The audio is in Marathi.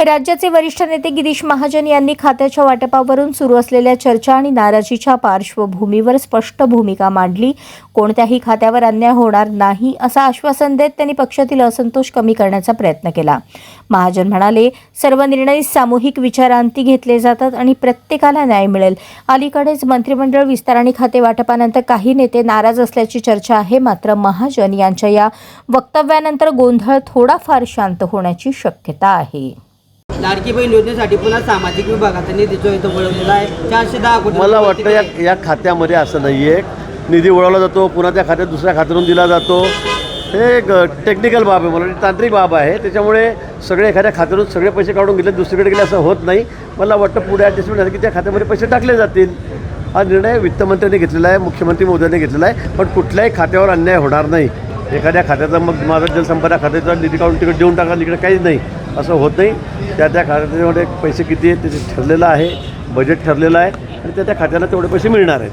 राज्याचे वरिष्ठ नेते गिरीश महाजन यांनी खात्याच्या वाटपावरून सुरू असलेल्या चर्चा आणि नाराजीच्या पार्श्वभूमीवर स्पष्ट भूमिका मांडली। कोणत्याही खात्यावर अन्याय होणार नाही असं आश्वासन देत त्यांनी पक्षातील असंतोष कमी करण्याचा प्रयत्न केला। महाजन म्हणाले, सर्व निर्णय सामूहिक विचारांती घेतले जातात आणि प्रत्येकाला न्याय मिळेल। अलीकडेच मंत्रिमंडळ विस्तार आणि खाते वाटपानंतर काही नेते नाराज असल्याची चर्चा आहे, मात्र महाजन यांच्या या वक्तव्यानंतर गोंधळ थोडाफार शांत होण्याची शक्यता आहे। लाडकी बहीण योजनेसाठी पुन्हा सामाजिक विभागाचा निधी जो इथं वळवलेला आहे 410 कोटी। मला वाटतं या खात्यामध्ये असं नाही आहे, निधी वळवला जातो पुन्हा त्या खात्यात दुसऱ्या खात्यातून दिला जातो। हे एक टेक्निकल बाब आहे, मला तांत्रिक बाब आहे। त्याच्यामुळे सगळे एखाद्या खात्यातून सगळे पैसे काढून घेतले दुसरीकडे गेले असं होत नाही। मला वाटतं पुढे ॲडजस्टमेंट झालं की त्या खात्यामध्ये पैसे टाकले जातील। हा निर्णय वित्तमंत्र्यांनी घेतलेला आहे, मुख्यमंत्री मोदयांनी घेतलेला आहे, पण कुठल्याही खात्यावर अन्याय होणार नाही। एखाद्या खात्याचा मग माझा जलसंपदा खात्याचा निधी काढून तिकडे देऊन टाका, इकडे काहीच नाही असं होत नाही। त्या खात्यामध्ये पैसे किती आहेत ते ठरलेलं आहे, बजेट ठरलेलं आहे आणि त्या खात्याला तेवढे पैसे मिळणार आहेत।